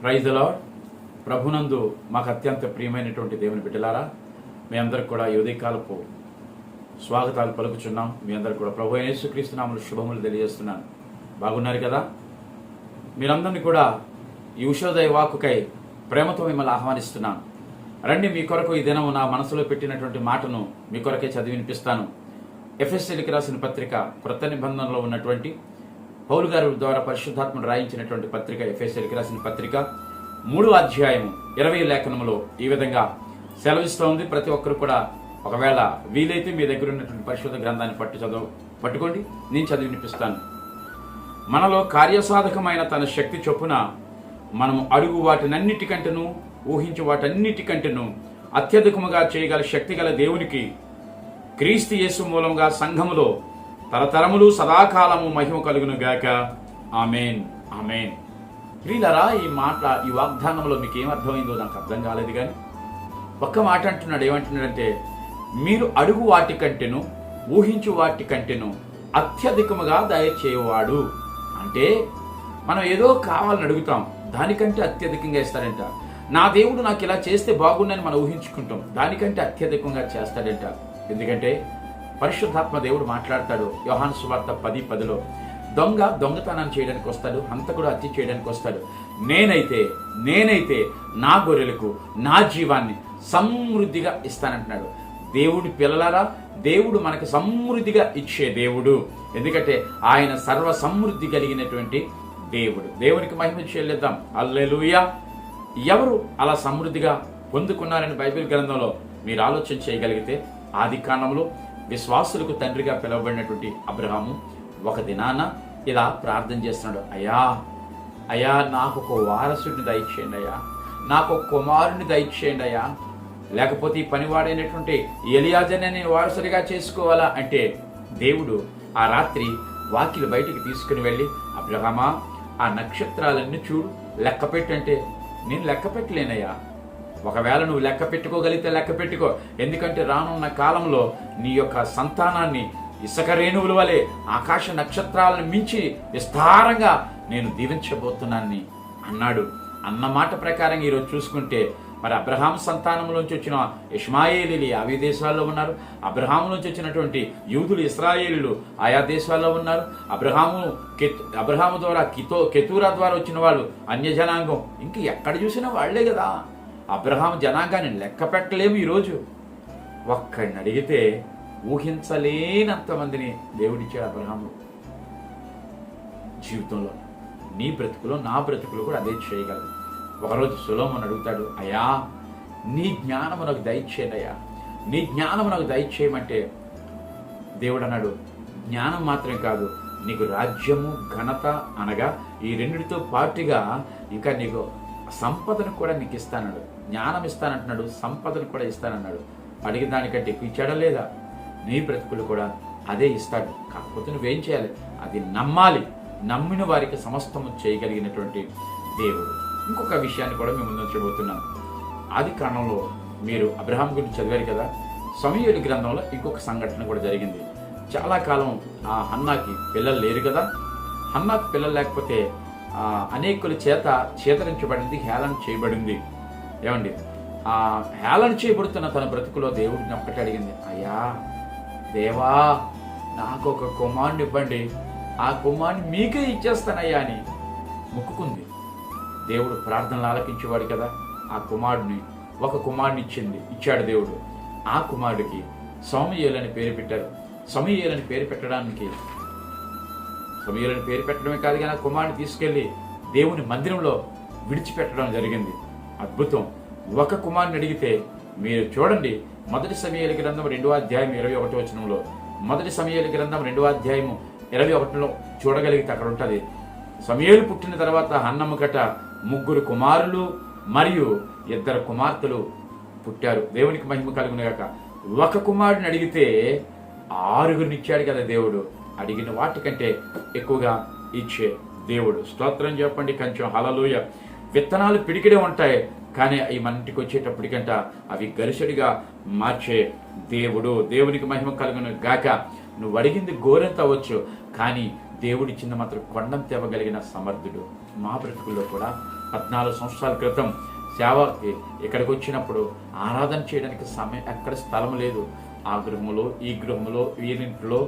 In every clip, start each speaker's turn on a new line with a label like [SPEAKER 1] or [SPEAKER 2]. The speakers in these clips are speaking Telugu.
[SPEAKER 1] Praise the lord. ప్రభునందు మాకు అత్యంత ప్రియమైనటువంటి దేవుని బిడ్డలారా, మీ అందరికి కూడా ఈ ఉదయకాలపు స్వాగతాలు పలుకుచున్నాం. మీ అందరికి కూడా ప్రభు అయిన యేసుక్రీస్తు నామములో శుభములు తెలియజేస్తున్నాను. బాగున్నారు కదా? మీరందరినీ కూడా ఈ ఉషోదయ వాక్కుకై ప్రేమతో మిమ్మల్ని ఆహ్వానిస్తున్నాను. రండి, మీ కొరకు ఈ దినం నా మనసులో పెట్టినటువంటి మాటను మీ కొరకే చదివి వినిపిస్తాను. ఎఫెసీయులకు రాసిన పత్రిక క్రొత్త నిబంధనలో ఉన్నటువంటి పౌలు గారి ద్వారా పరిశుద్ధాత్మను రాయించినటువంటి పత్రిక, ఎఫెసీయులకు రాసిన పత్రిక 3వ అధ్యాయం 20వ లేఖనములో ఈ విధంగా సెలవిస్తోంది. ప్రతి ఒక్కరు కూడా ఒకవేళ వీలైతే మీ దగ్గర ఉన్నటువంటి పరిశుద్ధ గ్రంథాన్ని పట్టుకోండి, నేను చదివి వినిపిస్తాను. మనలో కార్యసాధకమైన తన శక్తి చొప్పున మనము అడుగు వాటినన్నిటికంటేను ఊహించు వాటన్నిటికంటేను అత్యధికముగా చేయగల శక్తి గల దేవునికి క్రీస్తు యేసు మూలంగా సంఘములో తరతరములు సదాకాలము మహిమ కలుగును గాక. ఆమేన్, ఆమేన్. ప్రియులారా, ఈ వాగ్దానంలో మీకు ఏమర్థమైందో నాకు అర్థం కాలేదు, కానీ ఒక్క మాట అంటున్నాడు. ఏమంటున్నాడంటే, మీరు అడుగు వాటి కంటేను ఊహించు వాటి కంటేను అత్యధికముగా దయచేయవాడు. అంటే మనం ఏదో కావాలని అడుగుతాం, దానికంటే అత్యధికంగా ఇస్తాడంట. నా దేవుడు నాకు ఇలా చేస్తే బాగుండని మనం ఊహించుకుంటాం, దానికంటే అత్యధికంగా చేస్తాడంట. ఎందుకంటే పరిశుద్ధాత్మ దేవుడు మాట్లాడతాడు. యోహాను సువార్త 10:10లో, దొంగ దొంగతనాన్ని చేయడానికి వస్తాడు, హంతకుడు హత్య చేయడానికి వస్తాడు, నేనైతే నా గొర్రెలకు నా జీవాన్ని సమృద్ధిగా ఇస్తానంటున్నాడు. దేవుడి పిల్లలారా, దేవుడు మనకు సమృద్ధిగా ఇచ్చే దేవుడు. ఎందుకంటే ఆయన సర్వ సమృద్ధి కలిగినటువంటి దేవుడు. దేవునికి మహిమ చెల్లిద్దాం. హల్లెలూయా. ఎవరు అలా సమృద్ధిగా పొందుకున్నారని బైబిల్ గ్రంథంలో మీరు ఆలోచన చేయగలిగితే, ఆది కాండంలో విశ్వాసులకు తండ్రిగా పిలువబడినటువంటి అబ్రహాము ఒక దినాన ఇలా ప్రార్థన చేస్తున్నాడు. అయ్యా నాకు ఒక వారసుడిని దయచేయండి అయ్యా, నాకు ఒక కుమారుని దయచేయండి అయ్యా, లేకపోతే ఈ పనివాడైనటువంటి ఎలియాజర్ని నేను వారసుడిగా చేసుకోవాలా అంటే, దేవుడు ఆ రాత్రి వాకిలి బయటికి తీసుకుని వెళ్ళి, అబ్రహామా ఆ నక్షత్రాలన్నీ చూడు, లెక్క పెట్టంటే నేను లెక్క పెట్టలేనయ్యా. ఒకవేళ నువ్వు లెక్క పెట్టుకోగలిగితే లెక్క పెట్టుకో, ఎందుకంటే రానున్న కాలంలో నీ యొక్క సంతానాన్ని ఇసుక రేణువుల వలె ఆకాశ నక్షత్రాలను మించి విస్తారంగా నేను దీవించబోతున్నానని అన్నాడు. అన్న మాట ప్రకారం ఈరోజు చూసుకుంటే, మరి అబ్రహాం సంతానంలోంచి వచ్చిన ఇష్మాయేలీలు ఆయా దేశాల్లో ఉన్నారు, అబ్రహాములోంచి వచ్చినటువంటి యూదులు ఇశ్రాయేలీలు ఆయా దేశాల్లో ఉన్నారు, అబ్రహాము ద్వారా కెతూరా ద్వారా వచ్చిన వాళ్ళు అన్యజనాంగం, ఇంక ఎక్కడ చూసినా వాళ్లే కదా. అబ్రహాం జనాంగాన్ని లెక్క పెట్టలేము. ఈరోజు ఒక్కడిని అడిగితే ఊహించలేనంత మందిని దేవుడిచ్చాడు అబ్రహాము జీవితంలో. నీ బ్రతుకులో నా బ్రతుకులో కూడా అదే చేయగలదు. ఒకరోజు సొలొమోను అడుగుతాడు, అయ్యా నీ జ్ఞానము నాకు దయచేయనయ్యా, నీ జ్ఞానము నాకు దయచేయమంటే దేవుడు అన్నాడు, జ్ఞానం మాత్రం కాదు, నీకు రాజ్యము ఘనత అనగా ఈ రెండిటితో పాటుగా ఇంకా నీకు సంపదను కూడా నీకు ఇస్తానన్నాడు. జ్ఞానం ఇస్తానంటున్నాడు, సంపదను కూడా ఇస్తానన్నాడు. అడిగిన దానికంటే ఎక్కువ ఇచ్చాడా లేదా? నీ బ్రతుకులు కూడా అదే ఇస్తాడు. కాకపోతే నువ్వేం చేయాలి? అది నమ్మాలి. నమ్మిన వారికి సమస్తము చేయగలిగినటువంటి దేవుడు. ఇంకొక విషయాన్ని కూడా మేము ముందుంచబోతున్నాం. ఆది కాండంలో మీరు అబ్రహాం గురించి చదివారు కదా. సమూయేలు గ్రంథంలో ఇంకొక సంఘటన కూడా జరిగింది. చాలా కాలం ఆ హన్నాకి పిల్లలు లేరు కదా. హన్నాకి పిల్లలు లేకపోతే అనేకుల చేత చేతరించబడింది, హేళన చేయబడింది. ఏమండి, ఆ హేళన చేయబడుతున్న తన బ్రతుకులో దేవుడిని ఒక్కటి అడిగింది, అయ్యా దేవా నాకు ఒక కుమారుని ఇవ్వండి, ఆ కుమారుని మీకే ఇచ్చేస్తానయ్యా అని మొక్కుకుంది. దేవుడు ప్రార్థనలు ఆలకించేవాడు కదా. ఆ ఒక కుమారుని ఇచ్చాడు దేవుడు. ఆ కుమారుడికి సమూయేలు అని పేరు పెట్టారు. సమూయేలు అని పేరు పెట్టడమే కాదు కానీ ఆ కుమారుని తీసుకెళ్లి దేవుని మందిరంలో విడిచిపెట్టడం జరిగింది. అద్భుతం. ఒక కుమారుని అడిగితే మీరు చూడండి, మొదటి సమూయేలు గ్రంథం 2వ అధ్యాయం 21వ వచనంలో, మొదటి సమూయేలు గ్రంథం 2వ అధ్యాయం 21లో చూడగలిగితే అక్కడ ఉంటుంది, సమూయేలు పుట్టిన తర్వాత హన్నమ్మ గట 3 కుమారులు మరియు 2 కుమార్తెలు పుట్టారు. దేవునికి మహిమ కలుగునుగాక. ఒక కుమారుడిని అడిగితే 6 ఇచ్చాడు కదా దేవుడు. అడిగిన వాటికంటే ఎక్కువగా ఇచ్చే దేవుడు. స్తోత్రం చెప్పండి కొంచెం. హల్లెలూయా. విత్తనాలు పిడికిడే ఉంటాయి, కానీ అవి మన ఇంటికి వచ్చేటప్పటికంట అవి గరిసెడిగా మార్చే దేవుడు. దేవునికి మహిమ కలుగును గాక. నువ్వు అడిగింది గోరెంత అవ్వచ్చు, కానీ దేవుడిచ్చింది మాత్రం కొండంత ఇవ్వగలిగిన సమర్థుడు. మా బ్రతుకుల్లో కూడా 14 సంవత్సరాల క్రితం సేవకి ఇక్కడికి వచ్చినప్పుడు ఆరాధన చేయడానికి సమయం ఎక్కడ స్థలం లేదు. ఆ గృహంలో ఈ గృహంలో వీరింట్లో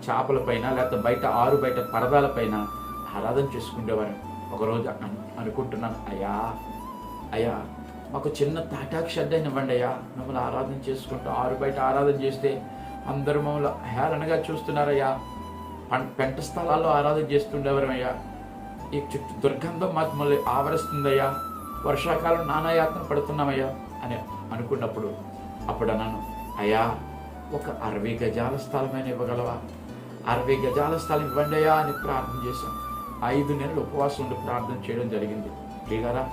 [SPEAKER 1] చేపల పైన లేకపోతే బయట బయట పరదాల పైన ఆరాధన చేసుకునేవారు. ఒకరోజు అనుకుంటున్నాను, అయ్యా మాకు చిన్న తాటాకు షెడ్ అయిన ఇవ్వండి అయ్యా, మమ్మల్ని ఆరాధన చేసుకుంటాం. బయట ఆరాధన చేస్తే అందరూ మమ్మల్ని హేళనగా చూస్తున్నారయ్యా. పెంట స్థలాల్లో ఆరాధన చేస్తుండేవారమయ్యా. ఈ చుట్టూ దుర్గంధం మమ్మల్ని ఆవరిస్తుందయ్యా. వర్షాకాలం నానాయాత్ర పడుతున్నామయ్యా అని అనుకున్నప్పుడు అప్పుడు అన్నాను, అయ్యా ఒక 60 గజాల స్థలమైన ఇవ్వగలవా? 60 గజాల స్థలం ఇవ్వండి అయ్యా అని ప్రార్థన చేశాం. 5 నెలలు ఉపవాసం ఉండి ప్రార్థన చేయడం జరిగింది. ప్రియులారా,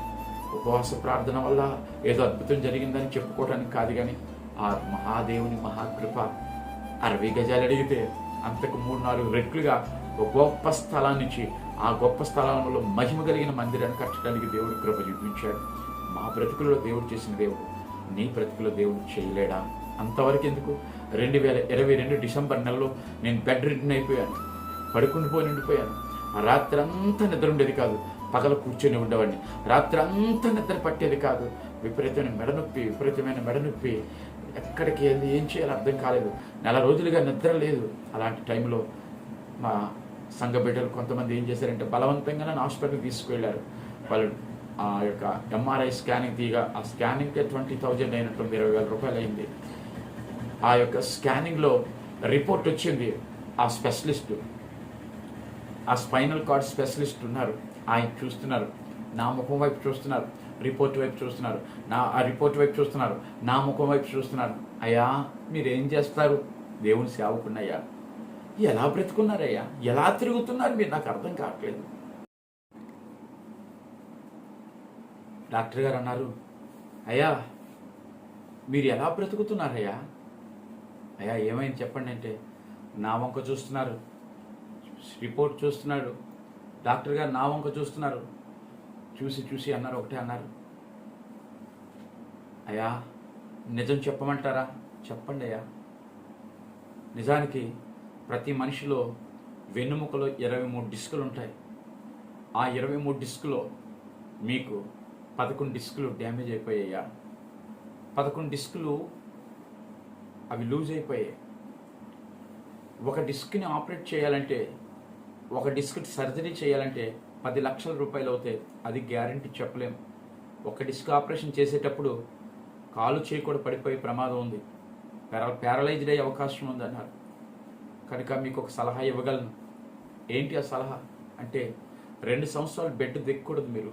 [SPEAKER 1] ఉపవాస ప్రార్థన వల్ల ఏదో అద్భుతం జరిగిందని చెప్పుకోవడానికి కాదు, కానీ ఆ మహాదేవుని మహాకృప 60 గజాలు అడిగితే అంతకు 3-4 రెట్లుగా ఒక గొప్ప స్థలాన్ని ఇచ్చి ఆ గొప్ప స్థలంలో మహిమ కలిగిన మందిరాన్ని కట్టడానికి దేవుడు కృప చూపించాడు. మా బ్రతుకుల్లో దేవుడు చేసిన దేవుడు నీ బ్రతుకులో దేవుడు చేయలేడా? అంతవరకు ఎందుకు? 2022 డిసెంబర్ నెలలో నేను బెడ్ రిటర్న్ అయిపోయాను, ఉండిపోయాను. ఆ రాత్రి అంతా నిద్ర ఉండేది కాదు, పగల కూర్చొని ఉండేవాడిని. రాత్రి అంతా నిద్ర పట్టేది కాదు, విపరీతమైన మెడనొప్పి. ఎక్కడికి వెళ్ళి ఏం చేయాలో అర్థం కాలేదు. 4 రోజులుగా నిద్ర లేదు. అలాంటి టైంలో మా సంఘ బిడ్డలు కొంతమంది ఏం చేశారంటే బలవంతంగా నన్ను హాస్పిటల్కి తీసుకువెళ్ళారు. వాళ్ళు ఆ యొక్క ఎంఆర్ఐ స్కానింగ్ తీయగా ఆ స్కానింగ్కి 20,000 అయినట్టు 20,000 రూపాయలు అయింది. ఆ యొక్క స్కానింగ్లో రిపోర్ట్ వచ్చింది. ఆ స్పెషలిస్ట్, ఆ స్పైనల్ కార్డ్ స్పెషలిస్ట్ ఉన్నారు, ఆయన చూస్తున్నారు, నా ముఖం వైపు చూస్తున్నారు, రిపోర్ట్ వైపు చూస్తున్నారు, రిపోర్ట్ వైపు చూస్తున్నారు, నా ముఖం వైపు చూస్తున్నారు. అయ్యా మీరేం చేస్తారు? దేవుని సేవకున్నయ్యా, ఎలా బ్రతుకున్నారయ్యా, ఎలా తిరుగుతున్నారు మీరు? నాకు అర్థం కావట్లేదు. డాక్టర్ గారు అన్నారు, అయ్యా మీరు ఎలా బ్రతుకుతున్నారయ్యా? అయ్యా ఏమైంది చెప్పండి అంటే, నా వంక చూస్తున్నారు, రిపోర్ట్ చూస్తున్నాడు, డాక్టర్ గారు నా వంక చూస్తున్నారు. చూసి అన్నారు, ఒకటే అన్నారు, అయ్యా నిజం చెప్పమంటారా? చెప్పండి అయ్యా. నిజానికి ప్రతి మనిషిలో వెన్నుముకలో 23 డిస్కులు ఉంటాయి. ఆ 23 డిస్కులో మీకు 11 డిస్కులు డ్యామేజ్ అయిపోయాయా? 11 డిస్కులు అవి లూజ్ అయిపోయాయి. ఒక డిస్క్ని ఆపరేట్ చేయాలంటే, ఒక డిస్క్ సర్జరీ చేయాలంటే 10 లక్షల రూపాయలు అవుతాయి. అది గ్యారంటీ చెప్పలేము. ఒక డిస్క్ ఆపరేషన్ చేసేటప్పుడు కాలు చేయి కూడా పడిపోయే ప్రమాదం ఉంది, ప్యారలైజ్డ్ అయ్యే అవకాశం ఉంది అన్నారు. కనుక మీకు ఒక సలహా ఇవ్వగలను. ఏంటి ఆ సలహా అంటే, 2 సంవత్సరాలు బెడ్ దిక్కకూడదు, మీరు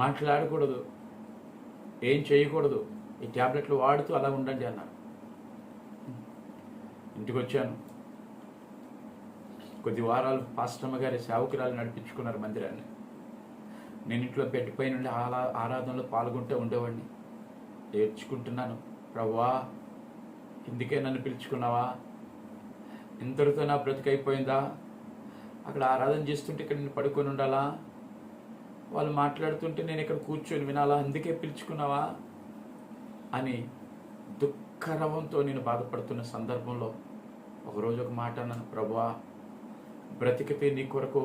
[SPEAKER 1] మాట్లాడకూడదు, ఏం చేయకూడదు, ఈ ట్యాబ్లెట్లు వాడుతూ అలా ఉండండి అన్నారు. ఇంటికి వచ్చాను. కొద్ది వారాలు పాస్టమ్మ గారి సేవకురాలు నడిపించుకున్నారు మందిరాన్ని. నేను ఇంట్లో బెడ్ పై నుండి ఆరాధనలో పాల్గొంటూ ఉండేవాడిని. ఏడ్చుకుంటున్నాను, ప్రభువా ఇందుకే నన్ను పిలుచుకున్నావా? ఇంతటితో నా బ్రతికైపోయిందా? అక్కడ ఆరాధన చేస్తుంటే ఇక్కడ నేను పడుకొని ఉండాలా? వాళ్ళు మాట్లాడుతుంటే నేను ఇక్కడ కూర్చొని వినాలా? అందుకే పిలుచుకున్నావా అని దుఃఖరవంతో నేను బాధపడుతున్న సందర్భంలో ఒకరోజు ఒక మాట అన్నాను, ప్రభువా బ్రతికితే నీ కొరకు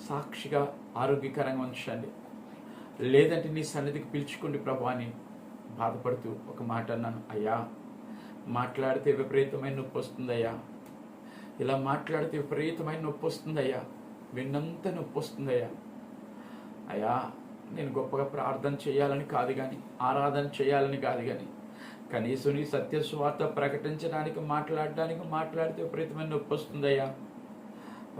[SPEAKER 1] సాక్షిగా ఆరోగ్యకరంగా ఉంచండి, లేదంటే నీ సన్నిధికి పిలుచుకోండి ప్రభు అని బాధపడుతూ ఒక మాట అన్నాను. అయ్యా మాట్లాడితే విపరీతమైన నొప్పి వస్తుందయ్యా, ఇలా మాట్లాడితే విపరీతమైన నొప్పి వస్తుందయ్యా, విన్నంత నొప్పి వస్తుందయ్యా. అయ్యా నేను గొప్పగా ప్రార్థన చేయాలని కాదు కానీ, ఆరాధన చేయాలని కాదు కానీ, కనీసం నీ సత్య సువార్త ప్రకటించడానికి మాట్లాడితే విపరీతమైన నొప్పి వస్తుందయ్యా,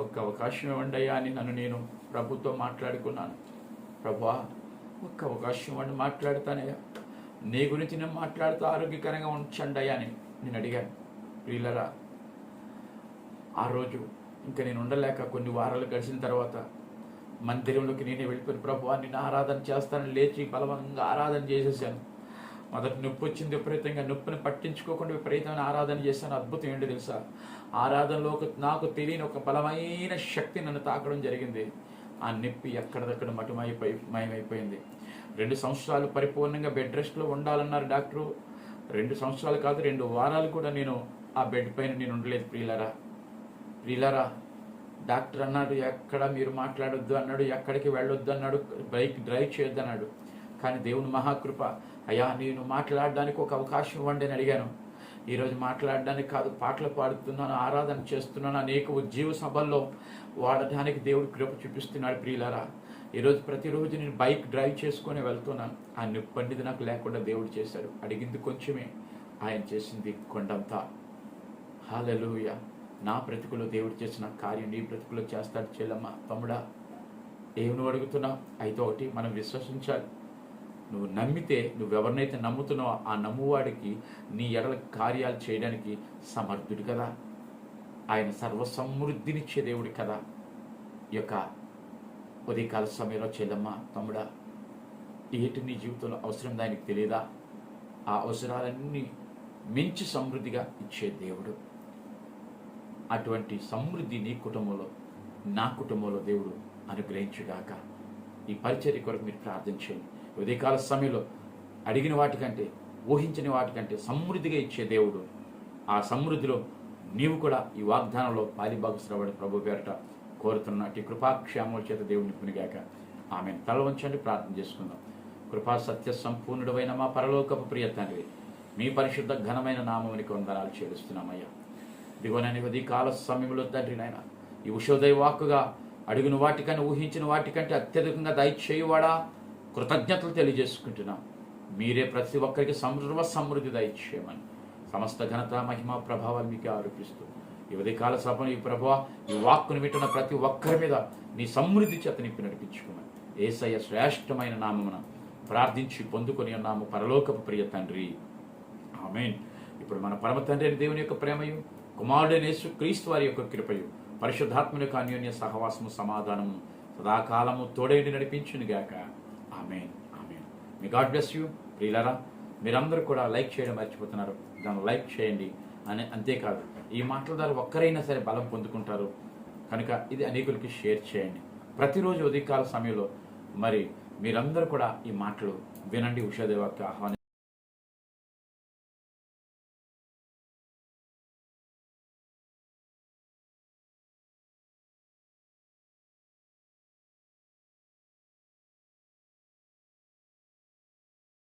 [SPEAKER 1] ఒక్క అవకాశం ఇవ్వండి అయ్యా అని నేను ప్రభుతో మాట్లాడుకున్నాను. ప్రభువా ఒక్క అవకాశం ఇవ్వండి, మాట్లాడతానయ్యా, నీ గురించి నేను మాట్లాడుతూ ఆరోగ్యకరంగా ఉంచండి అయ్యా అని నేను అడిగాను. ప్రియులరా, ఆ రోజు ఇంకా నేను ఉండలేక కొన్ని వారాలు గడిచిన తర్వాత మందిరంలోకి నేనే వెళ్ళిపోయి ప్రభువా నిన్ను ఆరాధన చేస్తానని లేచి బలవంతంగా ఆరాధన చేసేసాను. మొదటి నొప్పి వచ్చింది, విపరీతంగా నొప్పిని పట్టించుకోకుండా విపరీతమైన ఆరాధన చేశాను. అద్భుతం ఏంటో తెలుసా, ఆరాధనలో నాకు తెలియని ఒక బలమైన శక్తి నన్ను తాకడం జరిగింది. ఆ నొప్పి ఎక్కడిదక్కడ మయమైపోయింది. 2 సంవత్సరాలు పరిపూర్ణంగా బెడ్ రెస్ట్లో ఉండాలన్నారు డాక్టరు. 2 సంవత్సరాలు కాదు, 2 వారాలు కూడా నేను ఆ బెడ్ పైన నేను ఉండలేదు. ప్రియులారా డాక్టర్ అన్నాడు ఎక్కడ మీరు మాట్లాడొద్దు అన్నాడు, ఎక్కడికి వెళ్ళొద్దు అన్నాడు, బైక్ డ్రైవ్ చేయొద్దు అన్నాడు. కానీ దేవుని మహాకృప, అయ్యా నేను మాట్లాడడానికి ఒక అవకాశం ఇవ్వండి అని అడిగాను. ఈరోజు మాట్లాడడానికి కాదు, పాటలు పాడుతున్నాను, ఆరాధన చేస్తున్నాను, అనేక ఉజ్జీవ సభల్లో వాడడానికి దేవుడు కృప చూపిస్తున్నాడు. ప్రియులారా, ఈరోజు ప్రతిరోజు నేను బైక్ డ్రైవ్ చేసుకొని వెళ్తున్నాను. ఆ నొప్పండిది నాకు లేకుండా దేవుడు చేశాడు. అడిగింది కొంచెమే, ఆయన చేసింది కొండంతా. హల్లెలూయా. నా బ్రతుకులో దేవుడు చేసిన కార్యం నీ బ్రతుకులో చేస్తాడు. చెల్లమ్మ, తమ్ముడా, ఏమి నువ్వు అడుగుతున్నావు? అయితే ఒకటి, మనం విశ్వసించాలి. నువ్వు నమ్మితే, నువ్వెవరినైతే నమ్ముతున్నావో ఆ నమ్మువాడికి నీ ఎడల కార్యాలు చేయడానికి సమర్థుడు కదా. ఆయన సర్వసమృద్ధినిచ్చే దేవుడు కదా. ఈ యొక్క ఉదయకాల సమయంలో చెల్లమ్మ, తమ్ముడా, ఏటి నీ జీవితంలో అవసరం దానికి తెలియదా? ఆ అవసరాలన్నీ మించి సమృద్ధిగా ఇచ్చే దేవుడు. అటువంటి సమృద్ధి నీ కుటుంబంలో, నా కుటుంబంలో దేవుడు అనుగ్రహించుగాక. ఈ పరిచర్య కొరకు మీరు ప్రార్థించండి. ఉదయకాల సమయంలో అడిగిన వాటికంటే, ఊహించిన వాటికంటే సమృద్ధిగా ఇచ్చే దేవుడు. ఆ సమృద్ధిలో నీవు కూడా ఈ వాగ్దానంలో పాలిభాగస్రవడి ప్రభు పేరట కోరుతున్నట్టు కృపాక్షేమల చేత దేవుడిని పునిగాక. ఆమె తల వంచండి, ప్రార్థన చేసుకుందాం. కృపా సత్య సంపూర్ణుడైన మా పరలోకపు ప్రియ తండ్రి, మీ పరిశుద్ధ ఘనమైన నామమునికి వందనాలు చెల్లిస్తున్నామయ్యా. దిగోనని ఉదయకాల సమయంలో తండ్రి నాయన, ఈ ఉషోదయ వాక్కుగా అడిగిన వాటికన్నా, ఊహించిన వాటికంటే అత్యధికంగా దయచేయువాడా, కృతజ్ఞతలు తెలియజేసుకుంటున్నాం. మీరే ప్రతి ఒక్కరికి సర్వ సమృద్ధి దయచేయమని సమస్త ఘనత, మహిమ, ప్రభావాలు మీకే ఆరోపిస్తూ ఈ ఉదయకాల సభను, ఈ ప్రభువా, ఈ వాక్కును వింటున్న ప్రతి ఒక్కరి మీద నీ సమృద్ధి చేత నింపి నడిపించుకోమని యేసయ్య శ్రేష్టమైన నామమున ప్రార్థించి పొందుకొని ఉన్నాము పరలోకపు ప్రియ తండ్రి, ఆమేన్. ఇప్పుడు మన పరమ తండ్రి అయిన దేవుని యొక్క ప్రేమయు, కుమారుడైన యేసు క్రీస్తు వారి యొక్క కృపయు, పరిశుద్ధాత్మ యొక్క అన్యోన్య సహవాసము, సమాధానము సదాకాలము తోడేండి నడిపించును గాక. ఆమేన్, ఆమేన్. మీ గాడ్ బ్లెస్ యూ. ప్రియులారా, మీరందరూ కూడా లైక్ చేయడం మర్చిపోతున్నారు. దాన్ని లైక్ చేయండి. అంతేకాదు, ఈ మాటల ద్వారా ఒక్కరైనా సరే బలం పొందుకుంటారు కనుక ఇది అనేకులకి షేర్ చేయండి. ప్రతిరోజు ఉదయకాల సమయంలో మరి మీరందరూ కూడా ఈ మాటలు వినండి. ఉషోదయ వాక్య ఆహ్వానం